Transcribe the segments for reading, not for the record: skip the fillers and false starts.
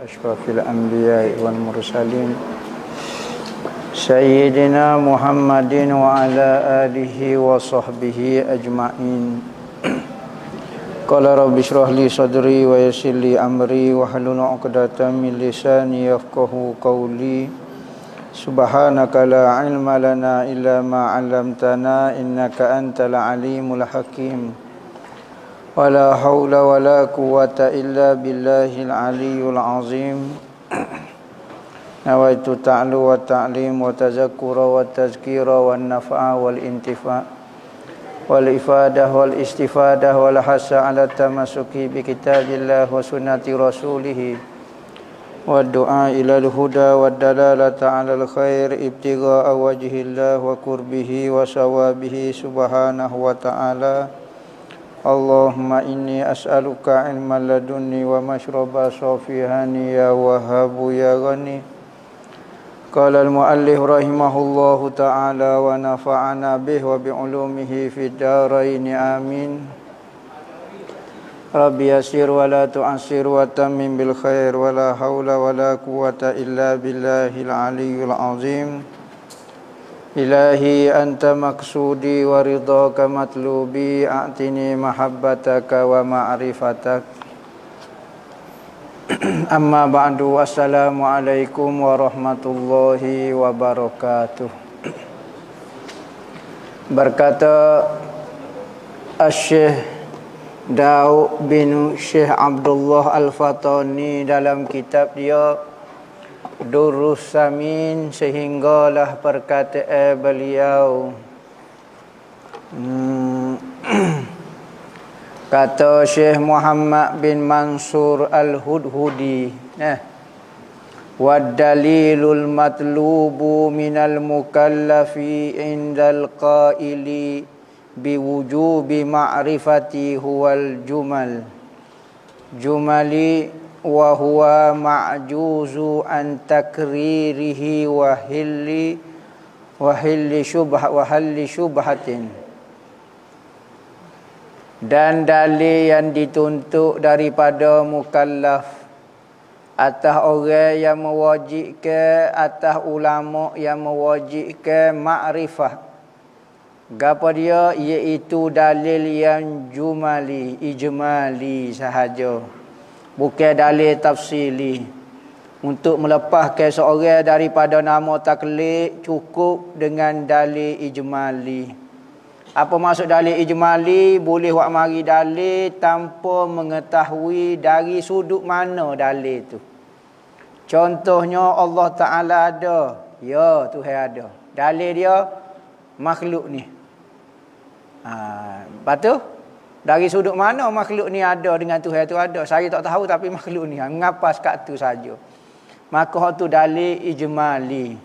Asyrafil anbiya'i wal mursalin Sayyidina Muhammadin wa ala alihi wa sahbihi ajma'in. Qala rabbi shrah li sadri wa yassir li amri wa hlul 'uqdatam min lisani yafqahu qawli. Subhanaka la ilma lana illa ma 'allamtana innaka antal alimul hakim. Wala haula wala quwwata illa billahil aliyyul azim. Nawaitu ta'lu wa ta'lim wa tazakkura wa tazkira wa nafa'a wal intifa' wal ifadah wal istifadah wal hasa ala tamasuki bi kitabillah wa sunnati rasulih wa du'a ilal huda wa dalalata ala al khair ibtigha'a wajhillah wa qurbihi wa sawabihi subhanahu wa ta'ala. Allahumma inni as'aluka ilman ladunni wa mashraba safihani ya wahabu ya ghani. Qala al-muallif rahimahullahu ta'ala wa nafa'ana bih wa bi'ulumihi fid dharain amin. Rabbi yassir wa la tu'assir wa tammim bil khair wa la hawla wa la quwwata illa billahil aliyyil azim. Ilahi anta maksudi wa ridhaka matlubi a'tini mahabbataka wa ma'rifatak. Amma ba'du, assalamu alaikum warahmatullahi wabarakatuh. Berkata Syekh Daud bin Syekh Abdullah Al-Fatani dalam kitab dia Durrus Samin, sehinggalah perkataan beliau kata Syekh Muhammad bin Mansur Al-Hudhudi, wad dalilul matlubu minal mukallafi indal qaili biwujubi ma'rifati huwal jumali wa huwa ma'juzu an takririhi wa hilli syubhatin. Dan dalil yang dituntut daripada mukallaf atas orang yang mewajibkan, atas ulama yang mewajibkan makrifah, gapo dia, iaitu dalil yang ijmali sahaja, bukan dalil tafsili. Untuk melepaskan seorang daripada nama taklid cukup dengan dalil ijmali. Apa maksud dalil ijmali? Boleh buat mari dalil tanpa mengetahui dari sudut mana dalil tu. Contohnya Allah Ta'ala ada, ya Tuhan ada. Dalil dia makhluk ni. Lepas tu dari sudut mana makhluk ni ada dengan Tuhan tu ada? Saya tak tahu, tapi makhluk ni mengapa sekat tu saja. Maka tu dalil ijmali.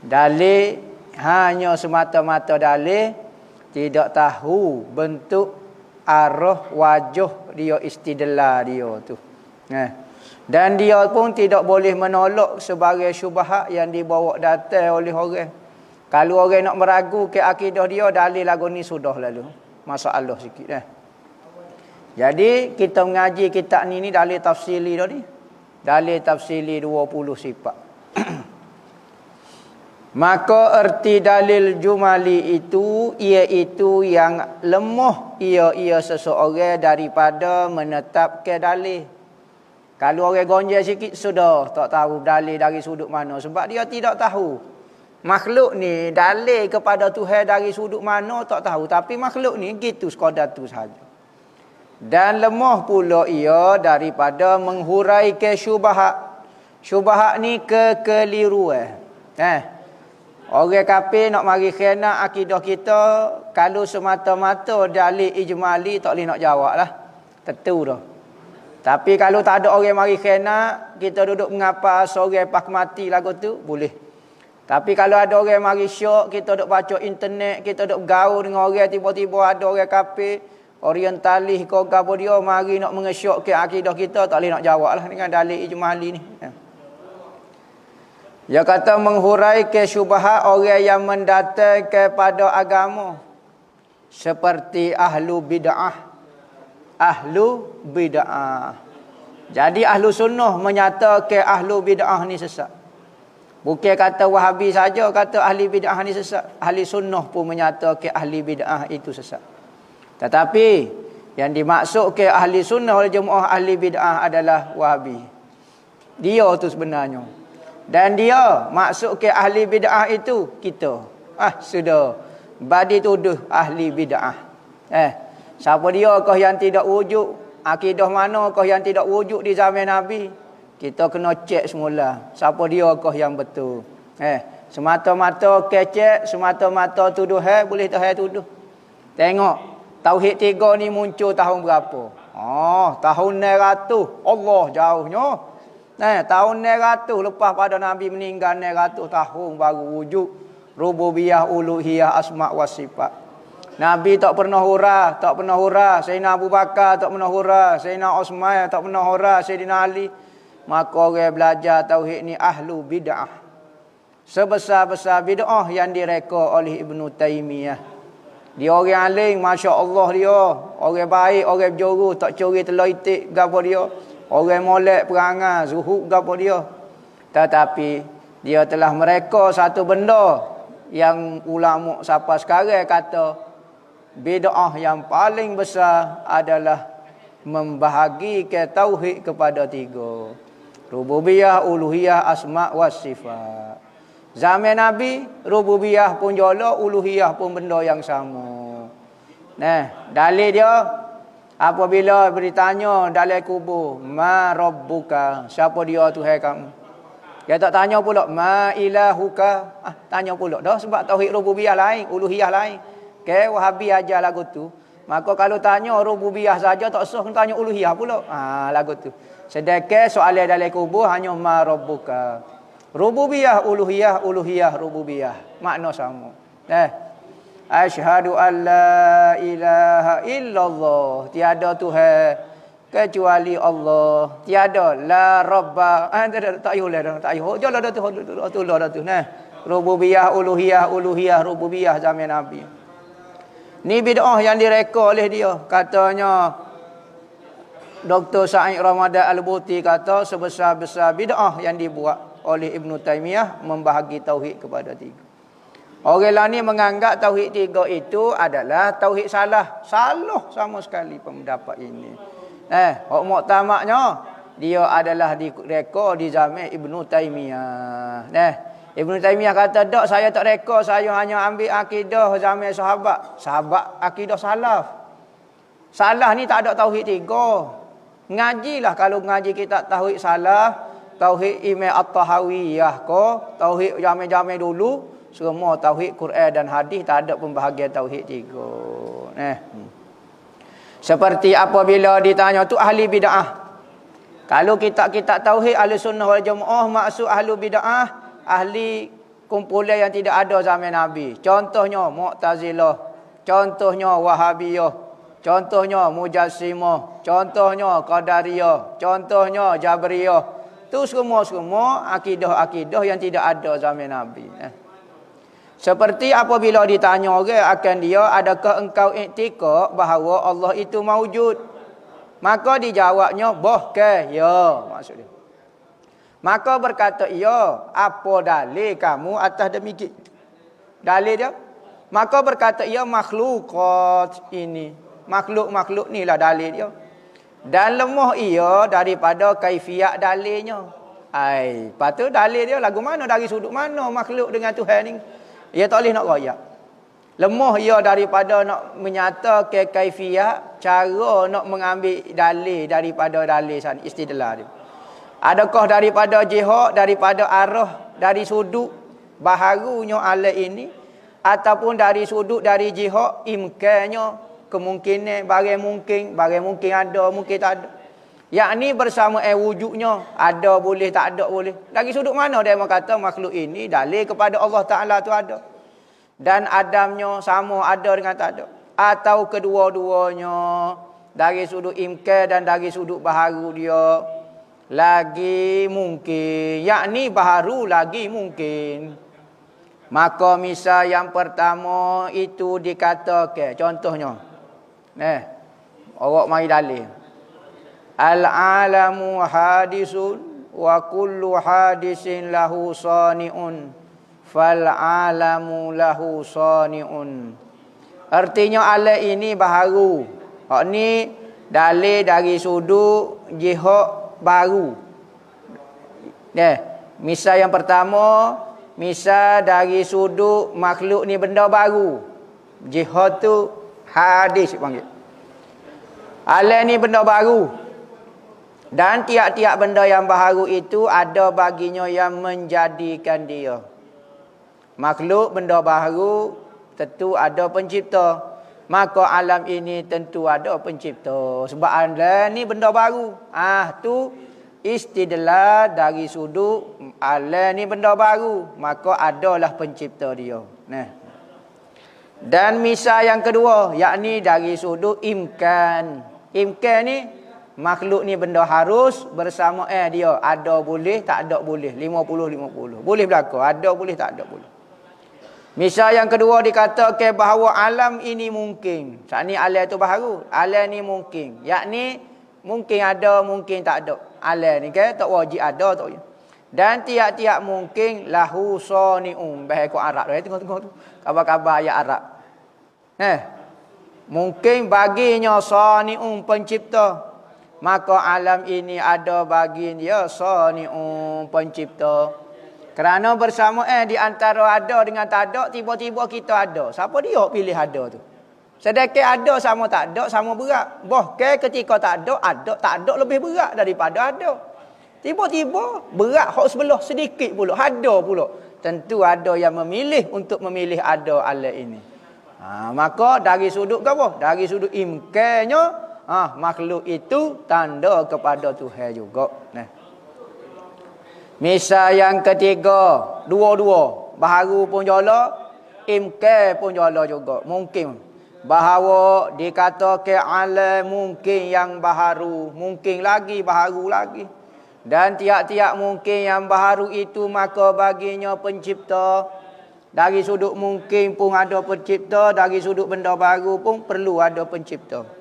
Dalil hanya semata-mata dalil, tidak tahu bentuk arah wajah dia, istidlal dia tu. Dan dia pun tidak boleh menolak sebagai syubhat yang dibawa datang oleh orang. Kalau orang nak meragu ke akidah dia, dalil lagu ni sudah lalu masalah sikit. Jadi kita mengaji kitab ni dalil tafsili dah ni. Dalil tafsili 20 sifat. Maka erti dalil jumali itu iaitu yang lemah ia seseorang daripada menetapkan dalil. Kalau orang gonjal sikit sudah tak tahu dalil dari sudut mana, sebab dia tidak tahu. Makhluk ni dalil kepada Tuhan dari sudut mana tak tahu, tapi makhluk ni gitu sekadar tu saja. Dan lemah pula ia daripada menghuraikan syubhat. Syubhat ni kekeliruan. Orang kafir nak mari khianat akidah kita, kalau semata-mata dalil ijmali tak boleh nak jawab lah. Tentu dah. Tapi kalau tak ada orang mari khianat, kita duduk mengapa seorang pak mati lagu tu, boleh. Tapi kalau ada orang mari syok, kita duk baca internet, kita duk gaul dengan orang, tiba-tiba ada orang kafir, orientalis ke apa dia, mari nak mengesyokkan akidah kita, tak boleh nak jawab lah dengan dalil ijmali ni. Dia kata menghurai ke syubhat orang yang mendatang kepada agama. Seperti ahlu bid'ah. Ahlu bid'ah. Jadi ahlu sunnah menyatakan ahlu bid'ah ni sesat. Bukan kata Wahabi saja kata ahli bid'ah ni sesat. Ahli sunnah pun menyatakan ahli bid'ah itu sesat. Tetapi yang dimaksudkan ahli sunnah wal jamaah ahli bid'ah adalah Wahabi. Dia tu sebenarnya. Dan dia maksudkan ahli bid'ah itu kita. Sudah. Badi tuduh ahli bid'ah. Siapa dia kah yang tidak wujud? Akidah mana kah yang tidak wujud di zaman Nabi? Kita kena cek semula. Siapa dia kah yang betul? Semata-mata kecek, semata-mata tuduh boleh tuduh. Tengok, tauhid 3 ni muncul tahun berapa? Tahun 900. Allah jauhnya. Tahun 900 lepas pada Nabi meninggal 900 tahun baru wujud rububiyah, uluhiyah, asma' wa sifat. Nabi tak pernah hura, Sayyidina Abu Bakar tak pernah hura, Sayyidina Osman tak pernah hura, Sayyidina Ali. Maka orang belajar tauhid ni ahlu bid'ah. Sebesar-besar bid'ah yang direka oleh Ibnu Taimiyah. Dia orang alim, masya-Allah dia. Orang baik, orang berjuru, tak curi telur itik gapo dia. Orang molek perangai, zuhud gapo dia. Tetapi dia telah mereka satu benda yang ulama sampai sekarang kata bid'ah yang paling besar adalah membahagikan tauhid kepada 3. Rububiyah, uluhiyah, asma' wa sifat. Zaman Nabi, rububiyah pun jala, uluhiyah pun benda yang sama. Dalil dia, apabila bertanya dalam kubur, ma rabbuka, siapa dia Tuhan kamu? Dia tak tanya pula, ma ilahuka. Tanya pula. Dah sebab tauhid rububiyah lain, uluhiyah lain. Wahabi ajar lagu tu. Maka kalau tanya rububiyah saja tak usah tanya uluhiyah pula. Lagu tu. Sedangkan soalan dalam kubur hanya ma rabbuka. Rububiyah, uluhiyah, uluhiyah, rububiyah. Makna sama. Asyhadu an la ilaha illallah. Tiada Tuhan kecuali Allah. Tiada la rabba. Tak payah lah. Tak payah. Jalan dah tu. Rububiyah, uluhiyah, uluhiyah, rububiyah zaman Nabi. Ni bid'ah yang direka oleh dia. Katanya Dr. Sa'id Ramadan Al-Buti kata sebesar-besar bid'ah yang dibuat oleh Ibnu Taimiyah membahagi tauhid kepada 3. Orang lain ni menganggap tauhid 3 itu adalah tauhid salah. Salah sama sekali pendapat ini. Hak muktamadnya dia adalah direka di zaman Ibnu Taimiyah. Ibnu Taimiyah kata, "Tak, saya tak reka, saya hanya ambil akidah zaman sahabat. Sahabat akidah salaf. Salah ni tak ada tauhid 3. Ngajilah kalau ngaji kitab tauhid salaf, tauhid Imam At-Tahawiyah ko, tauhid zaman-zaman dulu, semua tauhid Quran dan hadis tak ada pembahagian tauhid 3. Seperti apabila ditanya tu ahli bid'ah. Kalau kitab-kitab tauhid ahli sunnah wal jamaah maksud ahli bid'ah, ahli kumpulan yang tidak ada zaman Nabi. Contohnya Mu'tazilah, contohnya Wahabiyah, contohnya Mujassimah, contohnya Qadariyah, contohnya Jabriyah. Itu semua akidah-akidah yang tidak ada zaman Nabi. Seperti apabila ditanya orang akan dia, adakah engkau iktikad bahawa Allah itu maujud? Maka dijawabnya, bahkan ya, maksud dia. Maka berkata, ya, apa dalil kamu atas demikian? Dalil dia? Maka berkata, ya, makhlukat ini. Makhluk-makhluk ni lah dalil dia. Dan lemah ia daripada kaifiat dalilnya. Lepas tu dalil dia lagu mana, dari sudut mana makhluk dengan Tuhan ni? Ia tak boleh nak royak. Lemah ia daripada nak menyata ke kaifiat, cara nak mengambil dalil daripada dalil sana, istidlal dia. Adakah daripada jihad, daripada arah, dari sudut baharunya alat ini, ataupun dari sudut dari jihad, imkannya, kemungkinan, barang mungkin ada, mungkin tak ada. Yakni bersama wujudnya, ada boleh, tak ada boleh. Dari sudut mana dia kata makhluk ini dalil kepada Allah Ta'ala tu ada. Dan adamnya sama ada dengan tak ada. Atau kedua-duanya dari sudut imkan dan dari sudut baharu dia. lagi mungkin, yakni baharu lagi mungkin. Maka misal yang pertama itu dikatakan, contohnya awak mari dalil. Al-alamu hadisun wa kullu hadisin lahu sani'un fal alamu lahu sani'un. Artinya alam ini baharu. Hak ni dalil dari sudut jihad baru. Misal yang pertama, misal dari sudut makhluk ni benda baru. Jihad tu hadis panggil. Alam ni benda baru. Dan tiap-tiap benda yang baharu itu ada baginya yang menjadikan dia. Makhluk benda baharu tentu ada pencipta. Maka alam ini tentu ada pencipta. Sebab alam ni benda baru. Tu istidlal dari sudut alam ni benda baru. Maka adalah pencipta dia. Dan misal yang kedua, yakni dari sudut imkan. Imkan ni, makhluk ni benda harus bersama dia. Ada boleh, tak ada boleh. 50-50. Boleh berlaku. Ada boleh, tak ada boleh. Misal yang kedua dikatakan bahawa alam ini mungkin. Saat ni alam tu baharu. Alam ni mungkin. Yakni mungkin ada, mungkin tak ada. Alam ni kan tak wajib ada, tak wajib. Dan tiap-tiap mungkin lahu sani'un. Bahasa ikut Arab. Tengok-tengok tu. Kabar-kabar ayat Arab. Mungkin baginya sani'un pencipta. Maka alam ini ada bagi dia sani'un pencipta. Kerana bersama di antara ada dengan tak ada, tiba-tiba kita ada. Siapa dia pilih ada tu? Sedekah ada sama tak ada, sama berat. Bahkan ketika tak ada lebih berat daripada ada. Tiba-tiba berat hak sebelah sedikit pula, ada pula. Tentu ada yang memilih untuk memilih ada alam ini. Maka dari sudut apa? Dari sudut imkannya, makhluk itu tanda kepada Tuhan juga. Misal yang ketiga, dua-dua. Baharu pun jala, imkan pun jala juga. Mungkin. Bahawa dikatakan alam mungkin yang baharu. Mungkin lagi, baharu lagi. Dan tiap-tiap mungkin yang baharu itu maka baginya pencipta. Dari sudut mungkin pun ada pencipta. Dari sudut benda baru pun perlu ada pencipta.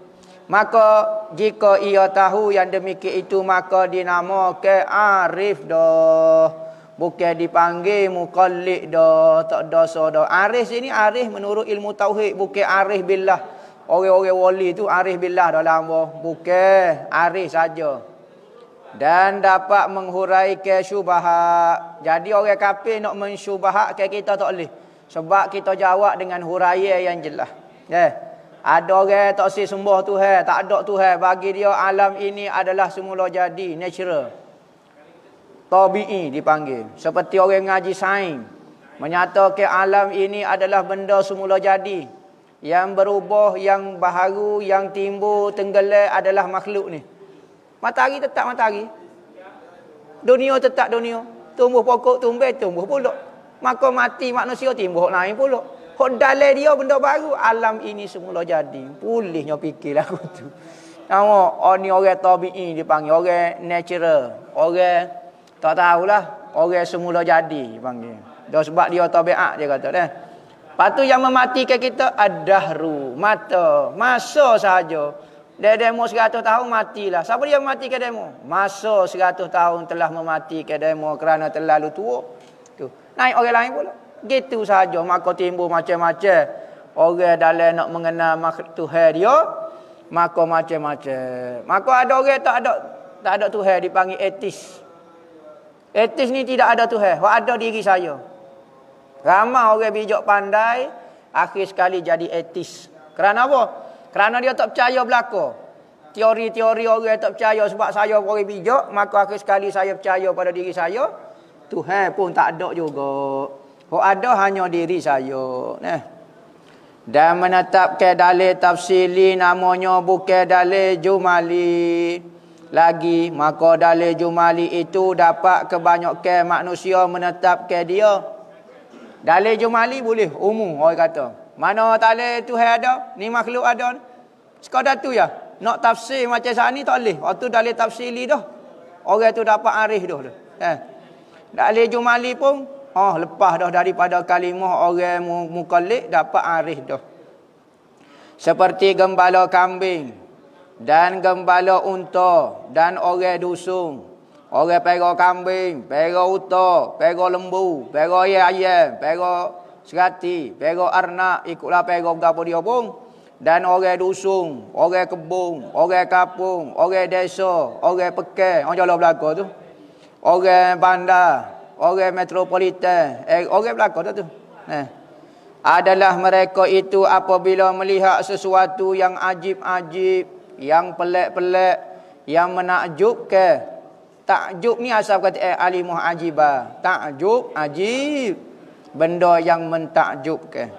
Maka jika ia tahu yang demikian itu maka dinamakan arif dah. Bukan dipanggil muqallid dah, tak dosa dah. Arif sini arif menurut ilmu tauhid, bukan arif billah. Orang-orang wali tu arif billah dalam Allah. Bukan arif saja. Dan dapat menghuraikan syubhat. Jadi orang kafir nak mensyubhatkan kita tak boleh. Sebab kita jawab dengan huraian yang jelas. Ada orang tak sembah Tuhan, tak ada Tuhan. Bagi dia alam ini adalah semula jadi, natural. Tabi'i dipanggil. Seperti orang ngaji sains. Menyatakan alam ini adalah benda semula jadi. Yang berubah, yang baharu, yang timbul, tenggelam adalah makhluk ni. Matahari tetap matahari. Dunia tetap dunia. Tumbuh pokok, tumbuh pula. Maka mati manusia, timbul lain pula. Hak dalam dia benda baru. Alam ini semula jadi. Pulihnya fikir aku tu. Tengok, ni orang tabi'i dipanggil. Orang natural. Orang tak tahulah. Orang semula jadi dipanggil. Dah sebab dia tabiat dia kata. Lepas tu yang mematikan kita ad-dahru. Masa sahaja. Dia demo 100 tahun matilah. Siapa dia mematikan demo? Masa 100 tahun telah mematikan demo kerana terlalu tua. Tu. Naik orang lain pula. Gitu saja, maka timbul macam-macam. Orang dalam nak mengenal makhluk Tuhan dia, maka macam-macam. Maka ada orang tak ada Tuhan dipanggil etis. Etis ni tidak ada Tuhan, ada diri saya. Ramai orang bijak pandai akhir sekali jadi etis. Kerana apa? Kerana dia tak percaya belaka. Teori-teori orang tak percaya sebab saya orang bijak, maka akhir sekali saya percaya pada diri saya. Tuhan pun tak ada juga. Ada hanya diri saya. Dan menetapkan dalil tafsili namanya bukan dalil jumali lagi. Maka dalil jumali itu dapat kebanyakan manusia menetapkan dia. Dalil jumali boleh umum orang kata. Mana dalil Tuhan ada, ni makhluk ada. Sekadar tu ya. Nak tafsir macam saat ni tak boleh. Waktu dalil tafsili dah. orang tu dapat arif dah. Dalil jumali pun lepas dah daripada kalimah orang mukallid dapat arif dah. Seperti gembala kambing dan gembala unta dan orang dusun. Orang pera kambing, pera unta, pera lembu, pera ayam, pera serati, pera arnak, ikutlah pera berapa dia pun. Dan orang dusun, orang kebun, orang kampung, orang desa, orang pekan, orang jalan belakang tu. Orang bandar, orang metropolitan, orang belakang tu. Adalah mereka itu apabila melihat sesuatu yang ajib-ajib, yang pelik-pelik, yang menakjubkan. Takjub ni asal kata alimah ajibah. Takjub, ajib. Benda yang mentakjubkan.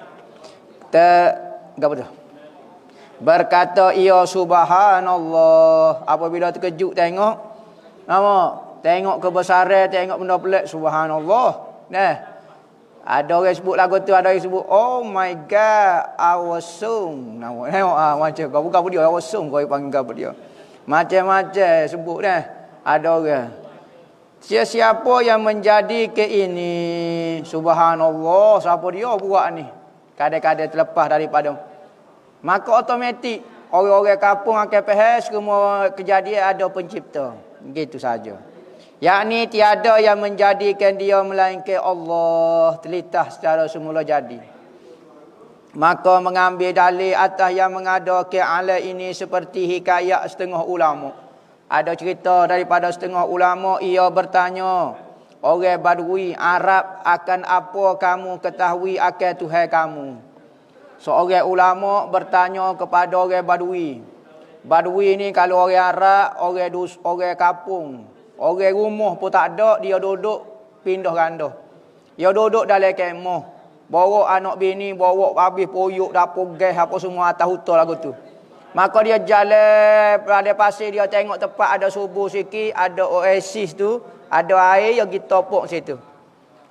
Apa tu? Berkata ia subhanallah. Apabila terkejut tengok. Tengok kebesaran, tengok benda pelik. Subhanallah. Ada orang sebut lagu tu, ada orang sebut, oh my God, awesome. Tengok macam kau bukan dia, awesome kau panggil apa dia. Macam-macam sebut ada orang. Siapa yang menjadi ke ini? Subhanallah, siapa dia buat ni? Kadang-kadang terlepas daripada. Maka otomatik orang-orang kampung akan faham semua kejadian ada pencipta. Begitu saja. Yakni tiada yang menjadikan dia melainkan Allah, telitah secara semula jadi. Maka mengambil dalil atas yang mengadakan ala ini seperti hikayat setengah ulama. Ada cerita daripada setengah ulama, ia bertanya, orang Badui Arab, akan apa kamu ketahui akan Tuhan kamu? Seorang ulama bertanya kepada orang Badui. Badui ni kalau orang Arab, orang kampung, orang rumah pun tak ada, dia duduk pindah ganda. Dia duduk dalam kemah. Bawa anak bini, bawa habis poyuk, dapur gas apa semua atas hutan lagu tu. Maka dia jalan pada pasir, dia tengok tempat ada subur sikit, ada oasis tu, ada air, dia pergi topok situ.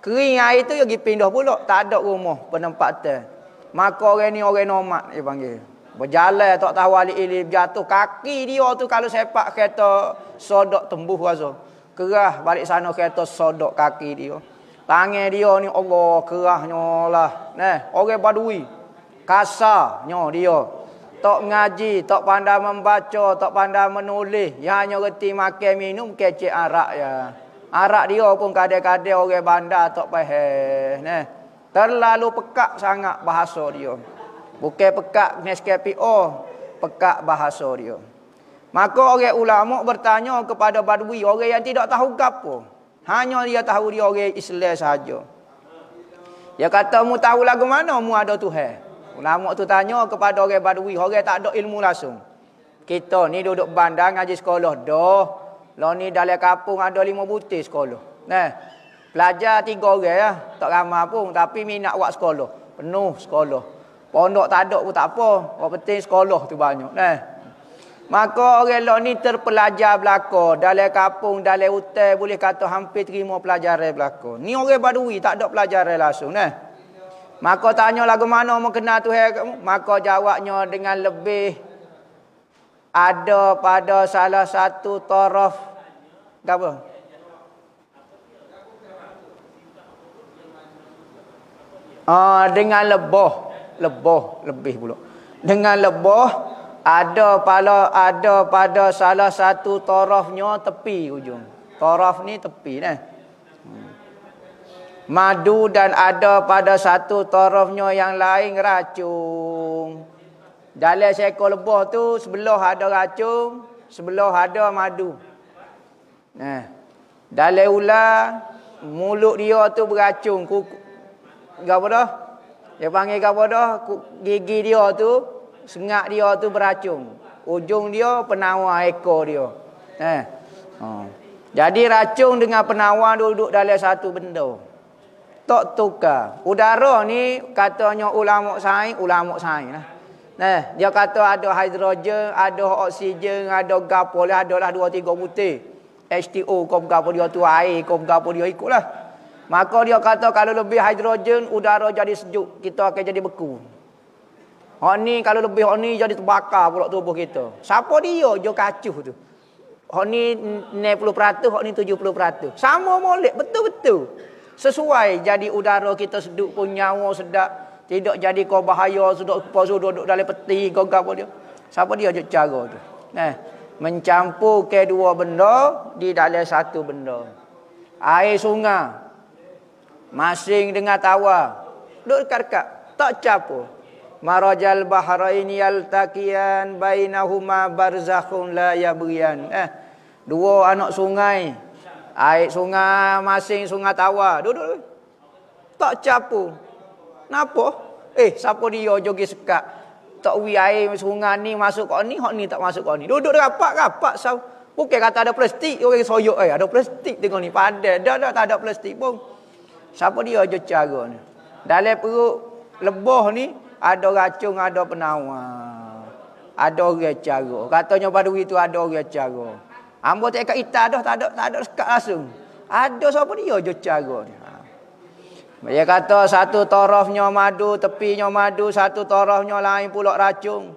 Kering air tu, dia pergi pindah pula, tak ada rumah penempatan. Maka orang ni orang nomad dia panggil. Berjalan tak tahu alik-alik, jatuh kaki dia tu kalau sepak kereta sodok tembus rasa. Kerah balik sana kereta sodok kaki dia. Tangan dia ni Allah kerahnya lah. Orang Badui. Kasarnya dia. Tak ngaji, tak pandai membaca, tak pandai menulis. Yang hanya reti makan minum, kecek arak ya. Arak dia pun kadang-kadang orang bandar tak faham. Terlalu pekak sangat bahasa dia. Bukan pekak Nescafe, pekak bahasa dia. Maka orang ulama bertanya kepada Badui, orang yang tidak tahu apa. Hanya dia tahu dia orang Islam sahaja. Dia kata, mu tahu lagu mana mu ada Tuhan? Ulama tu tanya kepada orang Badui, orang tak ada ilmu langsung. Kita ni duduk bandar ngaji sekolah dah. Lah ni dalam kampung ada 5 butir sekolah. Pelajar 3 orang lah. Tak ramai pun, tapi minat buat sekolah. Penuh sekolah. Pondok tak ada pun tak apa. Orang penting sekolah tu banyak. Maka orang lah ni terpelajar belaka. Dalam kampung, dalam hutan, boleh kata hampir terima pelajaran belaka. Ni orang Badui tak ada pelajaran langsung. Maka tanya lagu mana mau kenal Tuhan kamu? Maka jawabnya dengan lebih ada pada salah satu taraf apa? Dengan lebih pula. Dengan lebih ada pada salah satu tarafnya tepi ujung. Taraf ni tepi madu dan ada pada satu tarafnya yang lain racun. Dalam seekor lebah tu sebelah ada racun, sebelah ada madu. Dalam ular mulut dia tu beracun. Apa dah? Dia panggil apa dah? Gigi dia tu, sengak dia tu beracun. Ujung dia penawar ekor dia. Jadi racun dengan penawar duduk dalam satu benda. Tak tukar. Udara ni katanya ulama sains lah. Dia kata ada hidrogen, ada oksigen, ada gapo lah, adalah 2-3 butir. H2O kau gapo dia tu air, kau gapo dia ikutlah. Maka dia kata kalau lebih hidrogen, udara jadi sejuk, kita akan jadi beku. Hak ni kalau lebih hak ni jadi terbakar pula tubuh kita. Siapa dia? Dia kacuh tu. Hak ni 90%, hak ni 70%. Sama molek betul-betul. Sesuai jadi udara kita seduk pun nyawa sedap. Tidak jadi kau bahaya duduk dalam peti kau gapo dia. Siapa dia je cara tu. Mencampur ke dua benda di dalam satu benda. Air sungai masing dengan tawar. Duduk dekat, tak campur. Marajal bahraini yaltaqiyan bainahuma barzakhun la yabghiyan. Dua anak sungai. Air sungai masing sungai tawar. Duduk. Tak campur. Napa? Siapa dia jogi sekat? Tak wi air sungai ni masuk kat ni, hak ni tak masuk kat ni. Duduk rapat-rapat sau. Bukan kata ada plastik, orang soyok ada plastik tengok ni padan. Dah tak ada plastik pun. Siapa dia je cara ni? Dalam perut lebah ni ada racun, ada penawar. Ada orang cara. Katanya Badui tu ada orang cara. Ambo tak kat ita dah, tak ada sekat langsung. Ada siapa dia je cara ni. Dia kata satu tarafnya madu, tepinya madu, satu tarafnya lain pula racun.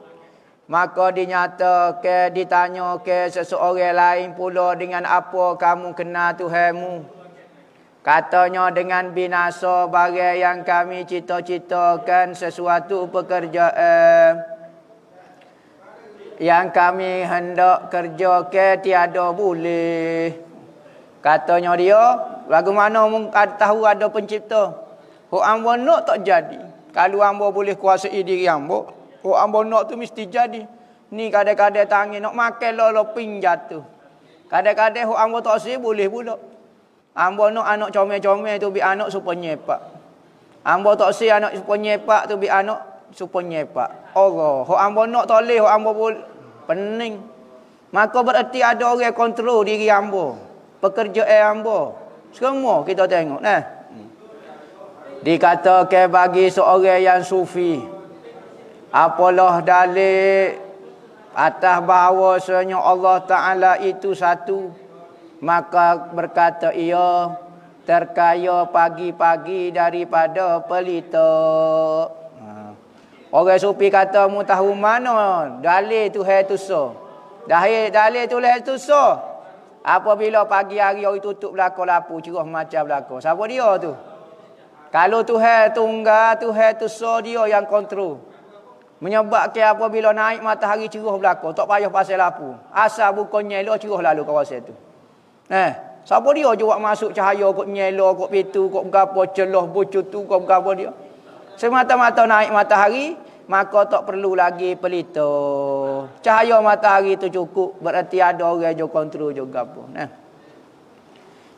Maka dinyatakan, ditanya ke seseorang lain pula, dengan apa kamu kenal Tuhanmu? Katanya dengan binasa barang yang kami cita-citakan, sesuatu pekerjaan yang kami hendak kerja ke tiada boleh. Katanya dia, bagaimana tahu ada pencipta? Hak ambo nak tak jadi. Kalau ambo boleh kuasai diri ambo, hak ambo nak tu mesti jadi. Ni kadang-kadang tangan nak makan loloping jatuh. Kadang-kadang hak ambo tak si boleh pula. Ambo nak anak comel-comel tu bi anak super nyepak. Ambo tak si anak super nyepak tu bi anak super nyepak. Allah, hak ambo nak tak leh, hak ambo boleh pening. Maka berarti ada orang kontrol diri ambo. Pekerjaan ambo. Semua kita tengok nah. Dikatakan bagi seorang yang sufi, apalah dalil atas bahawasanya Allah Ta'ala itu satu, maka berkata ia terkaya pagi-pagi daripada pelita. Orang sufi kata mu tahu mana dalil Tuhan itu so. Dalil Tuhan itu so. Apabila pagi hari orang tutup belakang lapu, cerah macam belakang. Siapa dia tu? Kalau Tuhan tunggal, Tuhan tu so dia yang kontrol. Menyebabkan apabila naik matahari cerah belakang, tak payah pasal lapu. Asal bukan nyelo, cerah lalu kawasan tu. Siapa dia je buat masuk cahaya kok nyelo, kok pintu, kok gapo celah bocor tu, kok gapo dia. Semata-mata naik matahari, maka tak perlu lagi pelita. Cahaya matahari itu cukup, berarti ada orang yang kontrol juga pun.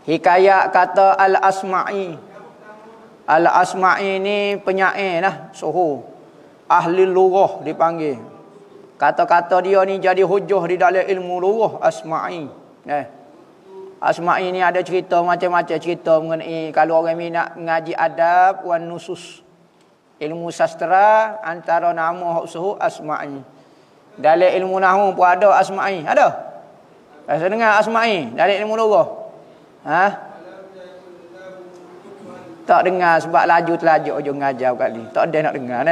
Hikayat kata Al-Asma'i. Al-Asma'i ni penyair lah, suhu. Ahli lughah dipanggil. Kata-kata dia ni jadi hujah di dalam ilmu lughah Asma'i. Asma'i ni ada cerita macam-macam cerita mengenai kalau orang minat mengaji adab wan nusus. Ilmu sastra antara nama hak suhu Asma'i. Dalam ilmu nahwu pun ada Asma'i. Ada? Saya dengar Asma'i dalam ilmu lughah. Tak dengar sebab laju terlajak je mengajar kali. Tak ada nak dengar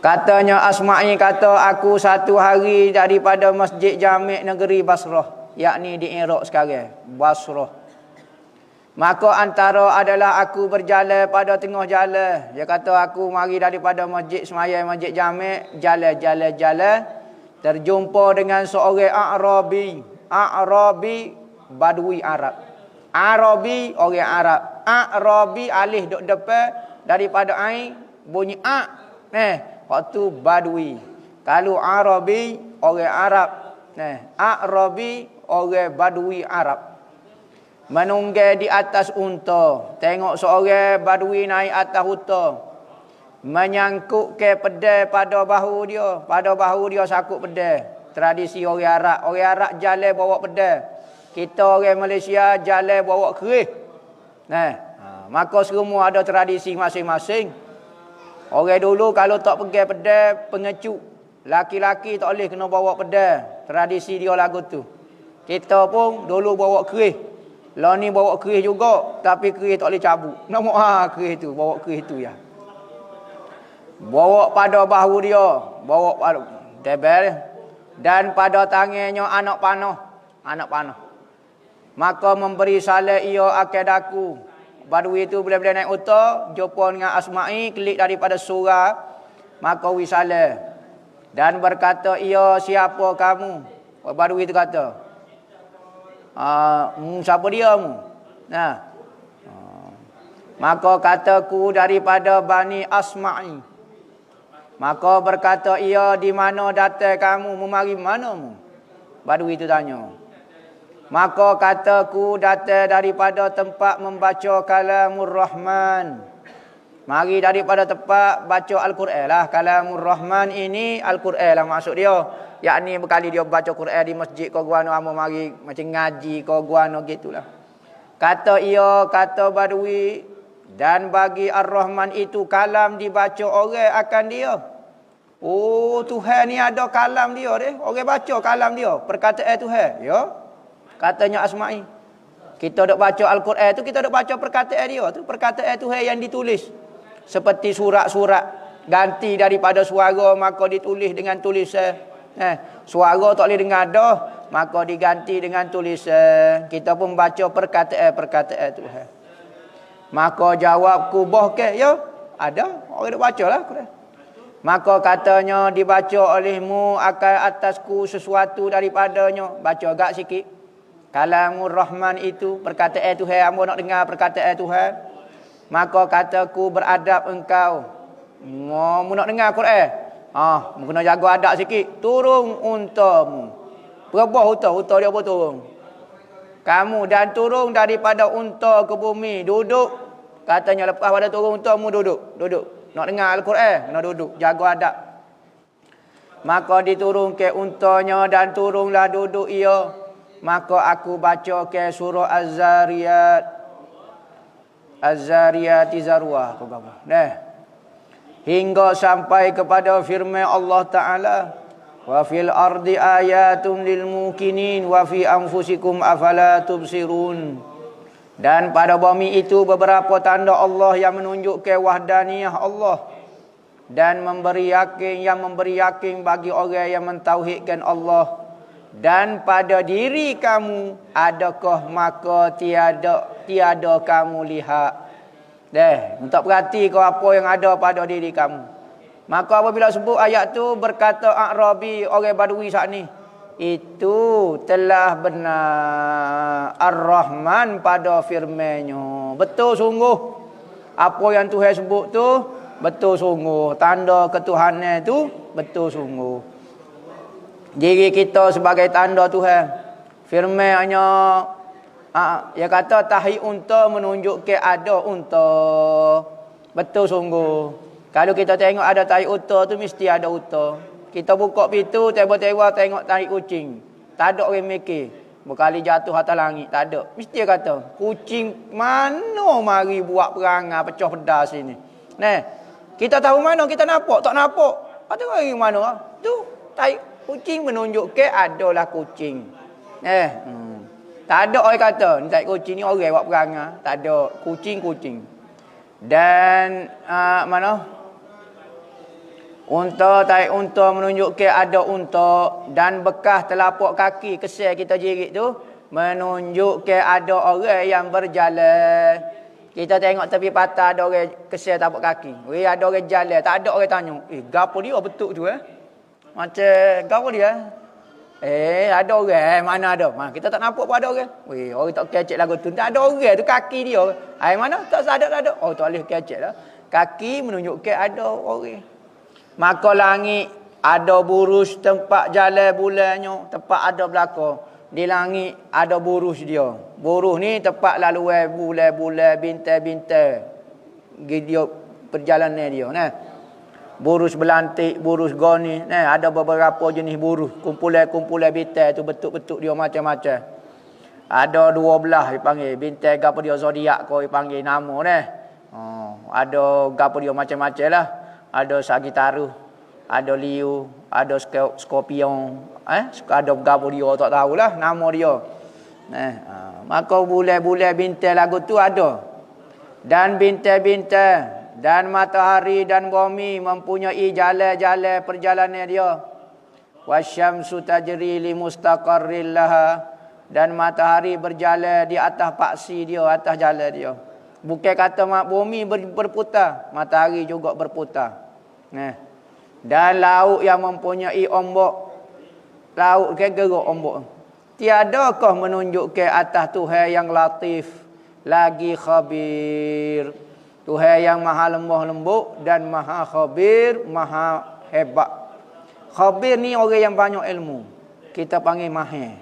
Katanya Asma'i kata, aku satu hari daripada Masjid Jami' negeri Basrah, yakni di Iraq sekarang, Basrah. Maka antara adalah aku berjalan pada tengah jalan. Dia kata aku mari daripada masjid semayang Masjid Jami', jalan. Terjumpa dengan seorang A'rabi Badui Arab. Arabi orang Arab. A'rabi alih duk depan daripada ain bunyi waktu Badui. Kalau Arabi orang Arab. A'rabi orang Badui Arab. Menunggang di atas unta. Tengok seorang Badui naik atas unta. Menyangkut ke pedai pada bahu dia. Pada bahu dia sakut pedai. Tradisi orang Arab. Orang Arab jalan bawa pedai. Kita orang Malaysia jalan bawa kerih. Maka semua ada tradisi masing-masing. Orang dulu kalau tak pegang pedai, pengecut. Laki-laki tak boleh kena bawa pedai. Tradisi dia lagu tu. Kita pun dulu bawa kerih. Lah ni bawa kerih juga, tapi kerih tak boleh cabut. Nama kerih tu, bawa kerih tu ya. Bawa pada bahu dia, bawa tebel dan pada tangannya anak panah. anak panah. Maka memberi saleh ia akadaku. Badui itu bila-bila naik unta, jumpa dengan Asma'i, kelik daripada surah, maka wisale. Dan berkata, ia siapa kamu? Badui itu kata, siapa dia mu? Nah, maka kataku daripada Bani Asma'i. Maka berkata ia, di mana datang kamu? Memari mana mu? Badui itu tanya. Maka kataku datang daripada tempat membaca kalamur Rahman. Mari daripada tempat baca Al-Quran lah. Kalamur Rahman ini Al-Quran lah maksud dia. Yakni berkali dia baca Quran di masjid kau guano amo mari macam ngaji kau guano gitulah. Kata ia, kata Badui, dan bagi Ar-Rahman itu kalam dibaca orang akan dia. Oh, Tuhan ni ada kalam dia deh. Orang baca kalam dia, perkataan Tuhan, ya. Katanya Asma'i. Kita dok baca Al-Quran tu, kita dok baca perkataan dia tu, perkataan Tuhan yang ditulis. Seperti surat-surat ganti daripada suara maka ditulis dengan tulisan. Suara tak boleh dengar dah, maka diganti dengan tulisan. Kita pun baca perkataan Tuhan. Maka jawabku boh ke, ya, ada orang dok bacalah Quran. Maka katanya dibaca olehmu akan atasku sesuatu daripadanya. Baca agak sikit. Kalamur Rahman itu perkataan Tuhan. Hamba nak dengar perkataan Tuhan. Maka kataku beradab engkau. Mu nak dengar Quran. Mu kena jaga adab sikit. Turun untamu. Berapa unta dia pun turun. Kamu dan turun daripada unta ke bumi. Duduk. Katanya lepas pada turun untamu duduk. Duduk. Nak dengar Al-Quran. Nak duduk. Jaga adab. Maka diturun ke untanya dan turunlah duduk ia. Maka aku baca ke surah Az-Zariyat. Az-Zariyati Zarwah. Hingga sampai kepada firman Allah Ta'ala. Wa fil ardi ayatum lil mukinin wa fi anfusikum afala tubsirun. Dan pada bumi itu beberapa tanda Allah yang menunjukkan wahdaniyah Allah. Dan memberi yakin bagi orang yang mentauhidkan Allah. Dan pada diri kamu adakah maka tiada kamu lihat. Untuk perhati kau apa yang ada pada diri kamu. Maka apabila sebut ayat tu berkata A'rabi orang Badui saat ni, itu telah benar Ar-Rahman pada firman-Nya. Betul sungguh. Apa yang Tuhan sebut tu betul sungguh. Tanda ketuhanan tu betul sungguh. Diri kita sebagai tanda Tuhan. Firman-Nya dia kata tahi unta menunjuk ke ada unta. Betul sungguh. Kalau kita tengok ada tahi unta tu mesti ada unta. Kita buka pintu tiba-tiba tengok tahi kucing. Tak ada orang mikir berkali jatuh atas langit, tak ada. Mesti dia kata kucing mana mari buat perangai pecah pedas sini. Kita tahu mana kita nampak tak nampak. Ada orang mana tu tahi kucing menunjuk ke adalah kucing. Tak ada orang kata ni tak kucing ni orang buat perangai. Tak ada. Kucing-kucing. Dan mana? Unta, taik unta menunjuk ke ada unta. Dan bekas telapak kaki kesel kita jerit tu menunjuk ke ada orang yang berjalan. Kita tengok tepi patah ada orang kesel telapak kaki. Ada orang jalan. Tak ada orang tanya. Gapo dia betul tu Macam gapo dia? Ada orang, mana ada? Kita tak nampak pun ada orang. Orang tak kecek lagu tu. Tak ada orang tu kaki dia. Mana? Tak ada. Oh, tak boleh kecek lah. Kaki menunjuk ke ada orang. Maka langit ada burus tempat jalan bulannya, tempat ada belakang. Di langit ada burus dia. Burus ni tempat laluan bulan-bulan, bintang-bintang. Dia perjalanan dia, Burus belantik, burus goni. Ada beberapa jenis burus. Kumpulan-kumpulan bintang tu bentuk-bentuk dia macam-macam. Ada 12 dipanggil. Bintang apa dia zodiak kau dipanggil nama ada apa dia macam-macam lah. Ada Sagittarius, ada Leo, ada Scorpion. Ada apa dia tak tahulah nama dia. Maka bulan-bulan bintang lagu tu ada. Dan bintang-bintang dan matahari dan bumi mempunyai perjalanan dia. Wasyamsu tajri li mustaqarril laha dan matahari berjalan di atas paksi dia, atas jalan dia. Bukan kata bumi berputar, matahari juga berputar. Nah. Dan laut yang mempunyai ombak, laut ke gerak ombak. Tiadakah menunjuk ke atas Tuhan yang latif lagi khabir. Tuhan yang maha lemah lembut dan maha khabir, maha hebat. Khabir ni orang yang banyak ilmu. Kita panggil mahir.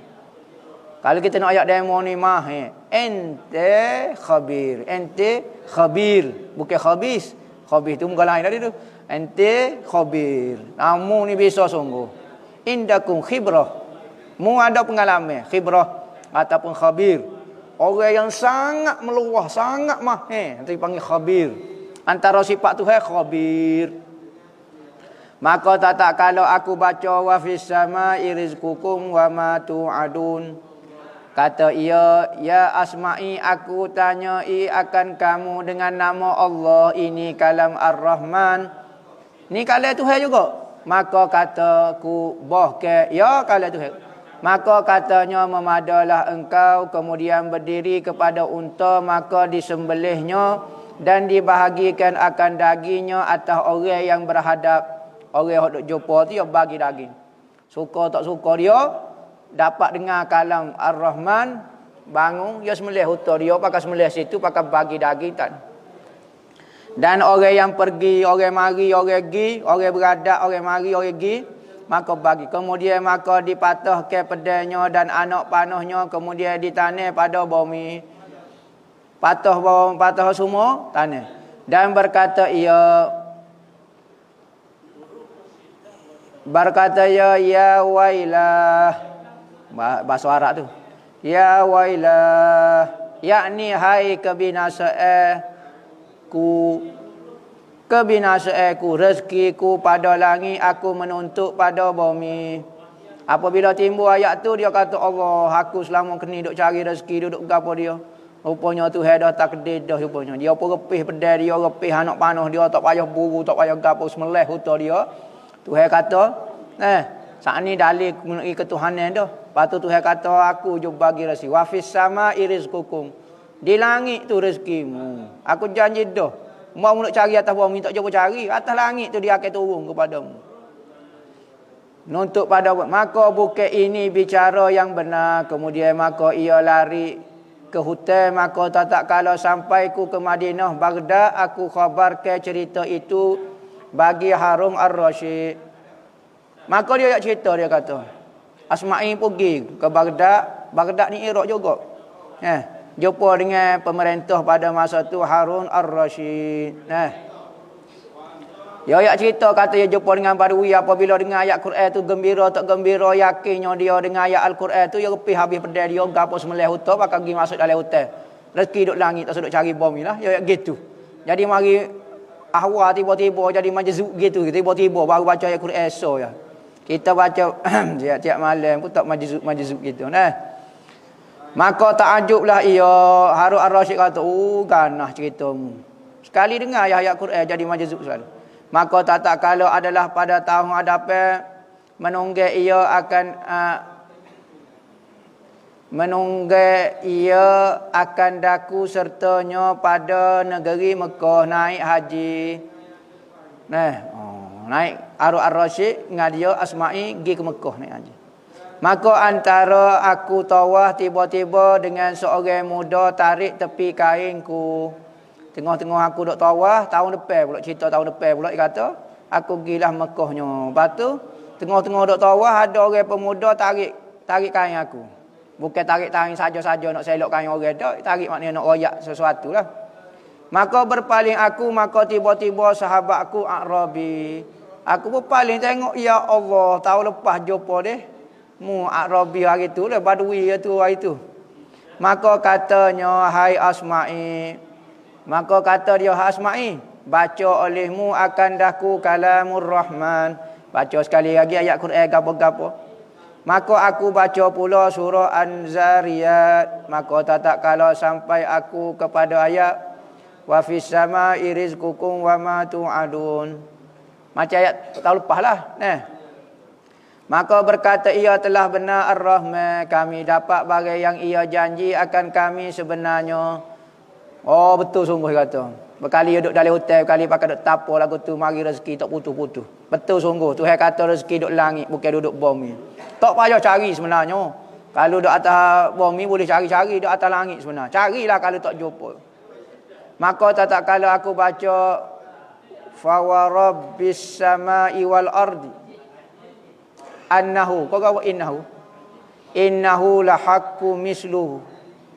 Kalau kita nak ayat demo ni mahir. Ente khabir. Ente khabir. Bukan khabis. Khabis tu muka lain tadi tu. Ente khabir. Namu ni bisa sungguh. Indakum khibrah. Mu ada pengalaman. Khibrah ataupun khabir. Orang yang sangat meluah, sangat mahir. Nanti panggil khabir. Antara sifat Tuhan khabir. Maka tak kalau aku baca wa fis sama'i rizqukum wa ma tu'adun. Kata ia, ya Asma'i, aku tanyai akan kamu dengan nama Allah. Ini kalam Ar-Rahman. Ni kalam Tuhan juga. Maka kataku, boh ke, ya kalam Tuhan. Maka katanya, memadalah engkau, kemudian berdiri kepada unta, maka disembelihnya dan dibahagikan akan dagingnya atas orang yang berhadap. Orang yang duk jumpa tu, dia bagi daging. Suka tak suka dia, dapat dengar kalam Ar-Rahman, bangun, dia sembelih unta dia, pakai sembelih situ, pakai bagi daging tak. Dan orang yang pergi, orang mari, orang pergi, orang beradab, orang mari, orang pergi, maka bagi. Kemudian maka dipatahkan pedangnya dan anak panahnya, kemudian ditanam pada bumi. Patah semua tanah. Dan berkata ia, ya wailah, bahasa Arab tu. Ya wailah, yakni hai kebinasaanku, rezekiku pada langit, aku menuntut pada bumi. Apabila timbul ayat tu, dia kata, Allah, aku selama kini duk cari rezeki, duduk gapo dia. Rupanya Tuhan dah takdir dah rupanya. Dia pun repih pedai dia, repih anak panah dia, tak payah buru, tak payah gapo, semelih huta dia. Tuhan kata, saat ni dalil mengenai ketuhanan dah. Lepas tu Tuhan kata, aku juga bagi rezeki. Wa fis sama'i rizqukum. Di langit tu rezekimu. Aku janji dah. Mau nak cari atas bumi, tak cuba cari. Atas langit tu dia akan turun kepadamu. Nuntut pada, maka bukan ini bicara yang benar. Kemudian maka ia lari ke hutan. Maka tak kalau sampai ku ke Madinah, Baghdad, aku khabarkan cerita itu bagi Harun Ar-Rasyid. Maka dia nak cerita, dia kata, Asma'i pergi ke Baghdad. Baghdad ni Iraq juga. Jumpa dengan pemerintah pada masa tu, Harun Ar-Rasyid. Dia nak cerita, kata dia jumpa dengan Badui. Apabila dengan ayat Quran tu, gembira tak gembira, yakinnya dia dengan ayat Al-Quran tu, dia repih habis pedai dia, gapo semelih hutan, pakai pergi masuk dalam hutan. Rezeki duk langit, tak seduk cari bom ni lah. Dia gitu. Jadi mari ahwa tiba-tiba jadi majzub gitu. Tiba-tiba baru baca ayat Quran esok ya. Kita baca tiap malam pun tak majzub gitu. Maka takjublah ia. Harun Ar-Rasyid kata, ganah ceritamu. Sekali dengar ayat Quran jadi majzub selalu. Maka tak kalau adalah pada tahun hadapan, menunggu ia akan daku sertanya pada negeri Mekah naik haji. Naik Harun Ar-Rasyid dengan dia Asma'i pergi ke Mekah naik haji. Maka antara aku tawah, tiba-tiba dengan seorang muda tarik tepi kainku. Tengah-tengah aku duk tawah, tahun depan pula, cerita tahun depan pula dia kata, aku pergilah Mekahnya. Lepas tu tengah-tengah duk tawah, ada orang pemuda tarik kain aku. Bukan tarik kain saja-saja nak selok kain orang dak, tarik maknanya nak royak sesuatu lah. Maka berpaling aku, maka tiba-tiba sahabatku Arabi. Aku berpaling tengok, ya Allah, tahun lepas jumpa deh. Mu Arabi hari tu lah, Badui tu hari tu. Maka katanya, hai Asma'i. Maka kata dia, Asma'i, baca olehmu akan daku kalamur Rahman. Baca sekali lagi ayat Quran gapo-gapo. Maka aku baca pula surah An-Zariyat. Maka tak kalau sampai aku kepada ayat wa fis sama'i rizqukum wa ma tu'adun. Macam ayat tahun lepas lah. Maka berkata ia telah benar Ar-Rahman, kami dapat bagai yang ia janji akan kami sebenarnya. Oh betul sungguh kata. Berkali duduk dalam hotel, berkali pakai duduk tapo lagu tu mari rezeki tak putus-putus. Betul sungguh. Tuhan kata rezeki duduk langit bukan duduk bumi. Tak payah cari sebenarnya. Kalau duduk atas bumi boleh cari-cari, duduk atas langit sebenarnya. Carilah kalau tak jumpa. Maka tak kala aku baca fa wa rabbis samai wal ardi annahu, kau kata innahu la haqqu misluhu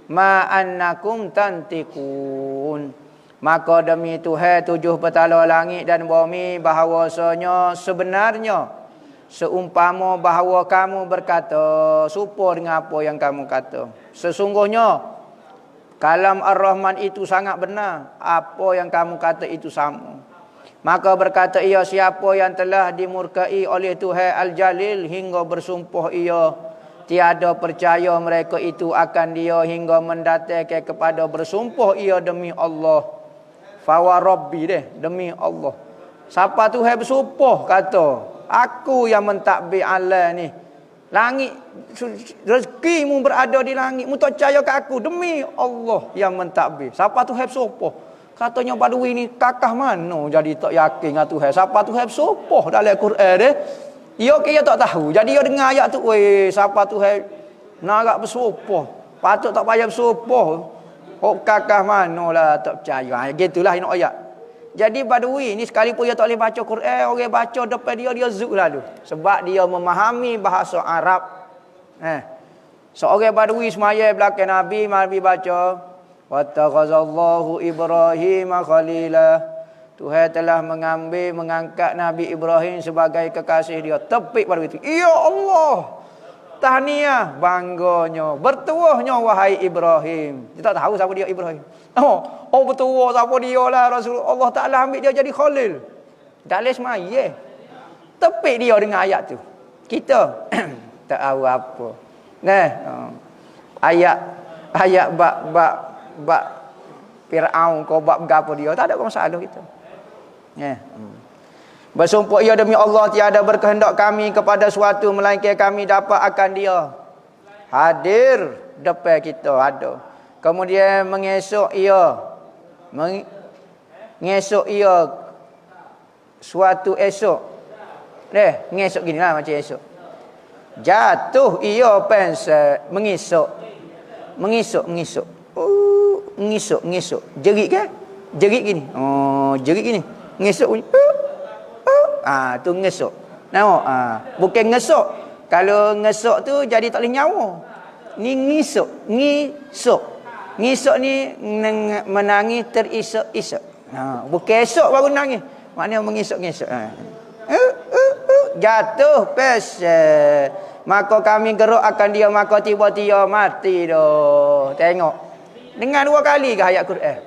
ma annakum tantiqun. Maka demi Tuhan tujuh petala langit dan bumi bahawasanya sebenarnya seumpama bahawa kamu berkata serupa dengan apa yang kamu kata. Sesungguhnya kalam Ar-Rahman itu sangat benar, apa yang kamu kata itu sama. Maka berkata ia, siapa yang telah dimurkai oleh Tuhan Al-Jalil hingga bersumpah ia tiada percaya mereka itu akan dia hingga mendatangkan kepada bersumpah ia demi Allah. Fawa Rabbi deh, demi Allah. Siapa Tuhan bersumpah kata, aku yang mentadbir alam ni. Langit, rezekimu berada di langit. Mu tak percaya ke aku, demi Allah yang mentadbir. Siapa Tuhan bersumpah? Katanya Badui ni kakah mana jadi tak yakin dengan Tuhan. Siapa Tuhan bersumpah dalam Quran dia. Ia kira tak tahu. Jadi dia dengar ayat tu, weh siapa Tuhan nak bersumpah. Patut tak payah bersumpah. Oh kakah manalah tak percaya. Gitulah ini ayat. Jadi Badui ni sekalipun dia tak boleh baca Quran, orang baca depan dia zuk lalu. Sebab dia memahami bahasa Arab. Seorang Badui semaya belakang Nabi baca wattakhazallahu Ibrahim khalila. Tuhan telah mengangkat Nabi Ibrahim sebagai kekasih dia. Tepik pada itu. Ya Allah. Tahniah, bangganya, bertuahnya wahai Ibrahim. Dia tak tahu siapa dia Ibrahim. Oh bertuah siapa dia lah Rasulullah. Allah Ta'ala ambil dia jadi khalil. Dalam semaya. Tepik dia dengan ayat tu. Kita tak tahu apa. Ayat bab Fir'aun kau bab gapo dia tak ada masalah kita. Bersumpah ia demi Allah tiada berkehendak kami kepada suatu melainkan kami dapat akan dia hadir depan kita ada. Kemudian mengesok ia suatu esok. Ngesok ginilah macam esok. Jatuh ia pensel mengisok. Ngisuk. Jerit ke? Jerit gini. Oh, jerit gini. Ngisuk bunyi. Tu ngesuk. Nampak? Bukan ngesuk. Kalau ngesuk tu jadi tak boleh nyawa. Ni ngisuk. Ngisuk ni menangis terisak-isak. Bukan esok baru nangis. Maknanya mengisuk-ngisuk. Jatuh pesel. Maka kami gerak akan dia, maka tiba-tiba mati dah. Tengok. Dengar dua kali ke ayat Quran?